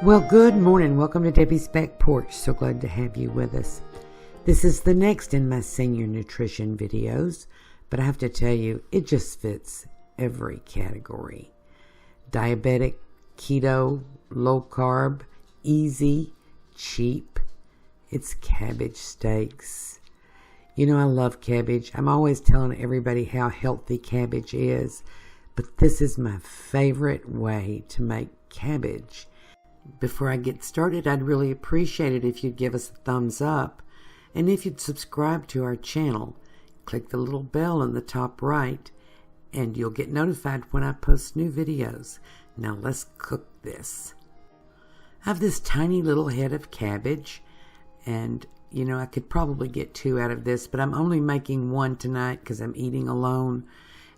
Well, good morning. Welcome to Debbie's Back Porch. So glad to have you with us. This is the next in my senior nutrition videos, but I have to tell you, it just fits every category. Diabetic, keto, low carb, easy, cheap. It's cabbage steaks. You know, I love cabbage. I'm always telling everybody how healthy cabbage is, but this is my favorite way to make cabbage. Before I get started, I'd really appreciate it if you'd give us a thumbs up, and if you'd subscribe to our channel. Click the little bell in the top right, and you'll get notified when I post new videos. Now let's cook this. I have this tiny little head of cabbage, and you know, I could probably get 2 out of this, but I'm only making 1 tonight because I'm eating alone,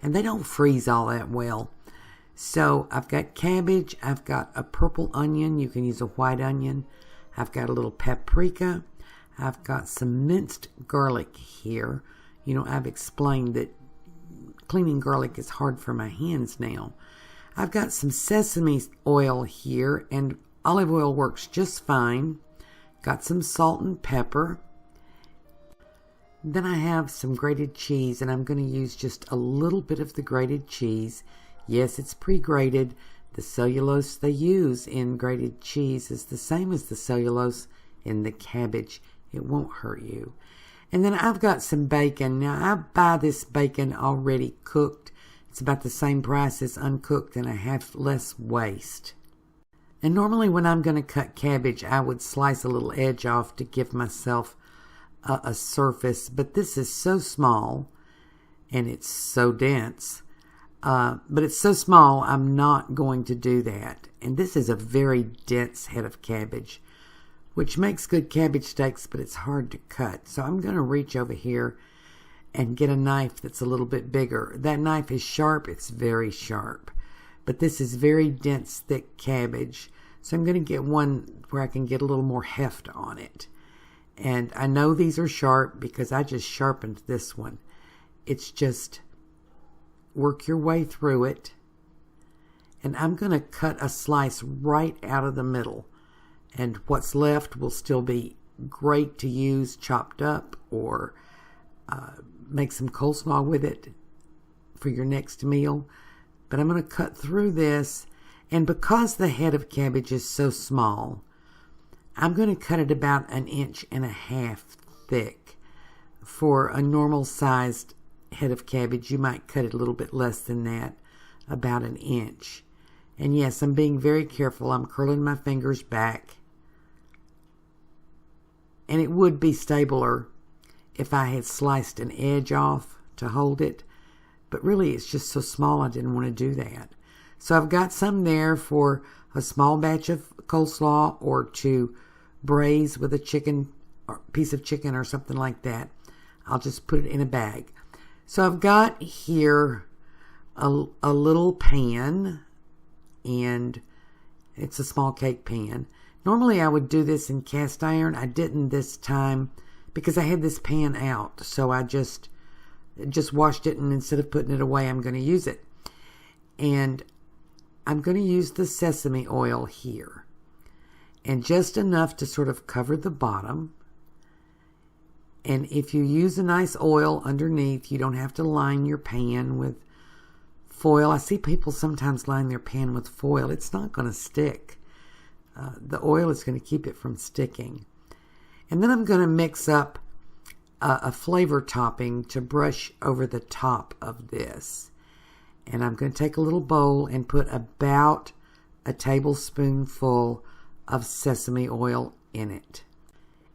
and they don't freeze all that well. So I've got cabbage, I've got a purple onion, you can use a white onion, I've got a little paprika, I've got some minced garlic here. You know, I've explained that cleaning garlic is hard for my hands now. I've got some sesame oil here, and olive oil works just fine. Got some salt and pepper. Then I have some grated cheese, and I'm going to use just a little bit of the grated cheese. Yes, it's pre-grated. The cellulose they use in grated cheese is the same as the cellulose in the cabbage. It won't hurt you. And then I've got some bacon. Now, I buy this bacon already cooked. It's about the same price as uncooked, and I have less waste. And normally when I'm going to cut cabbage, I would slice a little edge off to give myself a surface. But this is so small, and it's so dense. But it's so small, I'm not going to do that. And this is a very dense head of cabbage, which makes good cabbage steaks, but it's hard to cut. So I'm going to reach over here and get a knife that's a little bit bigger. That knife is sharp. It's very sharp. But this is very dense, thick cabbage. So I'm going to get one where I can get a little more heft on it. And I know these are sharp because I just sharpened this one. It's just work your way through it. And I'm going to cut a slice right out of the middle. And what's left will still be great to use chopped up, or make some coleslaw with it for your next meal. But I'm going to cut through this. And because the head of cabbage is so small, I'm going to cut it about 1.5 inches thick. For a normal sized head of cabbage, you might cut it a little bit less than that, about 1 inch. And yes, I'm being very careful. I'm curling my fingers back. And it would be stabler if I had sliced an edge off to hold it. But really, it's just so small, I didn't want to do that. So I've got some there for a small batch of coleslaw, or to braise with a chicken, or piece of chicken or something like that. I'll just put it in a bag. So I've got here a little pan, and it's a small cake pan. Normally I would do this in cast iron. I didn't this time because I had this pan out. So I just washed it, and instead of putting it away, I'm going to use it. And I'm going to use the sesame oil here, and just enough to sort of cover the bottom. And if you use a nice oil underneath, you don't have to line your pan with foil. I see people sometimes line their pan with foil. It's not going to stick. The oil is going to keep it from sticking. And then I'm going to mix up a flavor topping to brush over the top of this. And I'm going to take a little bowl and put about a tablespoonful of sesame oil in it.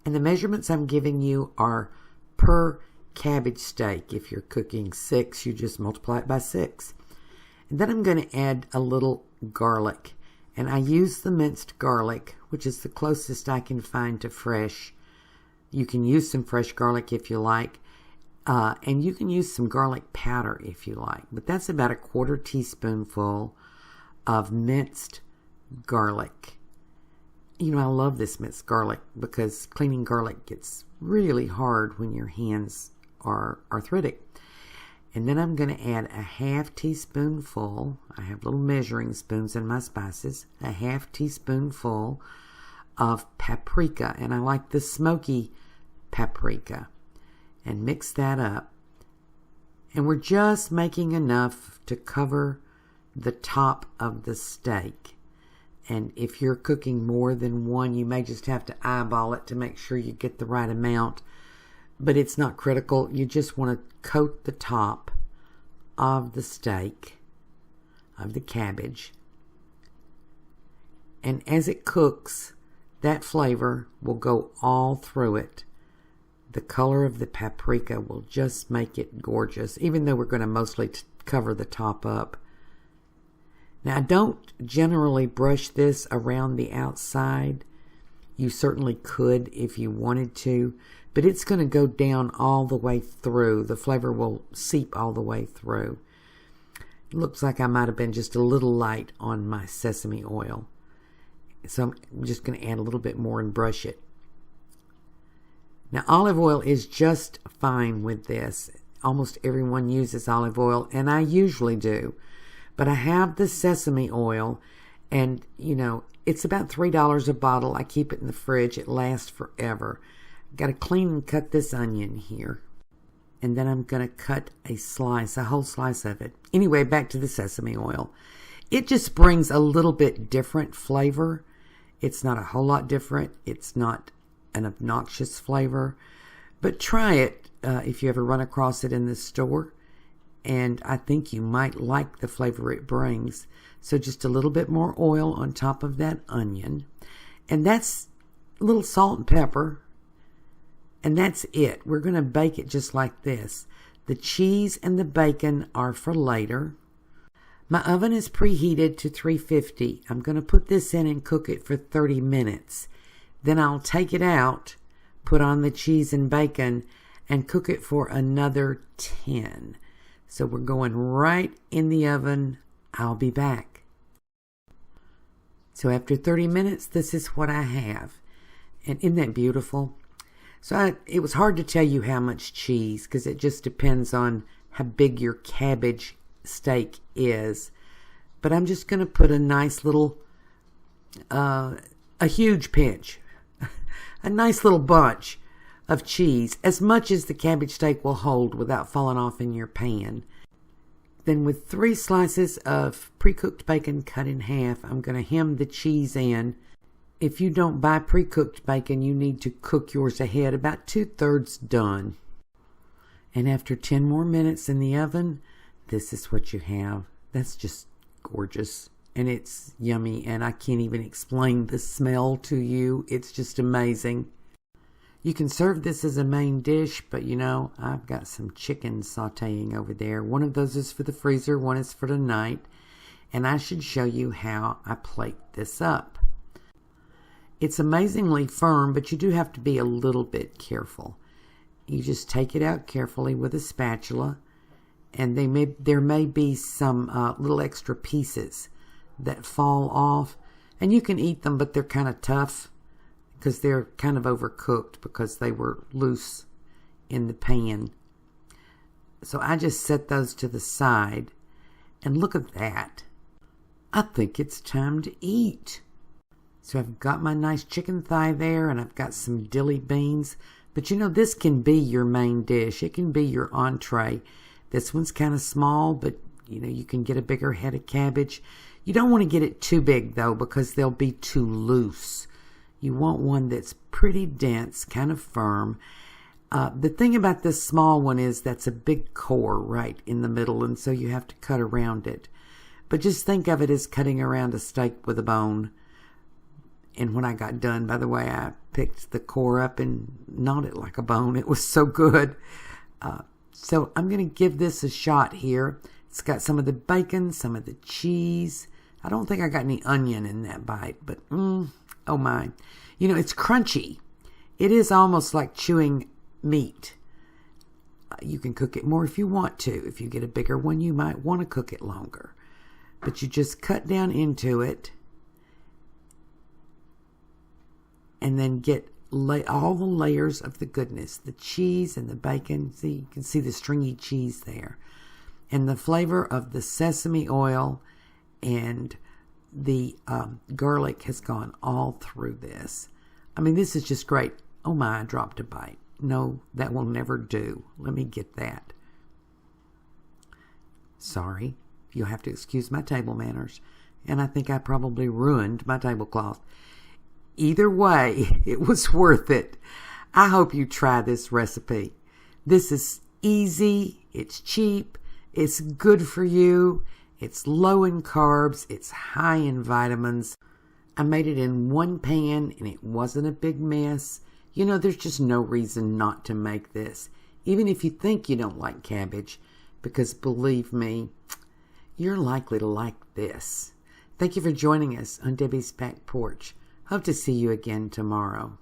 And the measurements I'm giving you are per cabbage steak. If you're cooking 6, you just multiply it by 6. And then I'm going to add a little garlic. And I use the minced garlic, which is the closest I can find to fresh. You can use some fresh garlic if you like. And you can use some garlic powder if you like. But that's about a 1/4 teaspoonful of minced garlic. You know, I love this minced garlic because cleaning garlic gets really hard when your hands are arthritic. And then I'm going to add a half teaspoonful. I have little measuring spoons in my spices. A half teaspoonful of paprika. And I like the smoky paprika. And mix that up. And we're just making enough to cover the top of the steak. And if you're cooking more than one, you may just have to eyeball it to make sure you get the right amount. But it's not critical. You just want to coat the top of the steak, of the cabbage. And as it cooks, that flavor will go all through it. The color of the paprika will just make it gorgeous, even though we're going to mostly cover the top up. Now, I don't generally brush this around the outside. You certainly could if you wanted to, but it's going to go down all the way through. The flavor will seep all the way through. It looks like I might have been just a little light on my sesame oil. So I'm just going to add a little bit more and brush it. Now, olive oil is just fine with this. Almost everyone uses olive oil, and I usually do. But I have the sesame oil, and, you know, it's about $3 a bottle. I keep it in the fridge. It lasts forever. Got to clean and cut this onion here. And then I'm going to cut a whole slice of it. Anyway, back to the sesame oil. It just brings a little bit different flavor. It's not a whole lot different. It's not an obnoxious flavor. But try it if you ever run across it in the store. And I think you might like the flavor it brings. So just a little bit more oil on top of that onion. And that's a little salt and pepper. And that's it. We're going to bake it just like this. The cheese and the bacon are for later. My oven is preheated to 350. I'm going to put this in and cook it for 30 minutes. Then I'll take it out, put on the cheese and bacon, and cook it for another 10. So we're going right in the oven. I'll be back. So after 30 minutes, this is what I have. And isn't that beautiful? So it was hard to tell you how much cheese because it just depends on how big your cabbage steak is. But I'm just going to put a nice little, a huge pinch, a nice little bunch of cheese, as much as the cabbage steak will hold without falling off in your pan. Then with 3 slices of pre-cooked bacon cut in half, I'm going to hem the cheese in. If you don't buy pre-cooked bacon, you need to cook yours ahead, about 2/3 done. And after 10 more minutes in the oven, this is what you have. That's just gorgeous. And it's yummy, and I can't even explain the smell to you. It's just amazing. You can serve this as a main dish, but you know, I've got some chicken sauteing over there. One of those is for the freezer, one is for tonight. And I should show you how I plate this up. It's amazingly firm, but you do have to be a little bit careful. You just take it out carefully with a spatula, and there may be some little extra pieces that fall off. And you can eat them, but they're kind of tough because they're kind of overcooked because they were loose in the pan. So I just set those to the side, and look at that. I think it's time to eat. So I've got my nice chicken thigh there, and I've got some dilly beans. But you know, this can be your main dish. It can be your entree. This one's kind of small, but you know, you can get a bigger head of cabbage. You don't want to get it too big, though, because they'll be too loose. You want one that's pretty dense, kind of firm. The thing about this small one is that's a big core right in the middle, and so you have to cut around it. But just think of it as cutting around a steak with a bone. And when I got done, by the way, I picked the core up and gnawed it like a bone. It was so good. So I'm going to give this a shot here. It's got some of the bacon, some of the cheese. I don't think I got any onion in that bite, but oh my. You know, it's crunchy. It is almost like chewing meat. You can cook it more if you want to. If you get a bigger one, you might want to cook it longer. But you just cut down into it and then get all the layers of the goodness, the cheese and the bacon. See, you can see the stringy cheese there. And the flavor of the sesame oil and the garlic has gone all through this. I mean, this is just great. Oh my, I dropped a bite. No, that will never do. Let me get that. Sorry, you'll have to excuse my table manners. And I think I probably ruined my tablecloth. Either way, it was worth it. I hope you try this recipe. This is easy, it's cheap, it's good for you, it's low in carbs, it's high in vitamins. I made it in one pan and it wasn't a big mess. You know, there's just no reason not to make this, even if you think you don't like cabbage, because believe me, you're likely to like this. Thank you for joining us on Debbie's Back Porch. Hope to see you again tomorrow.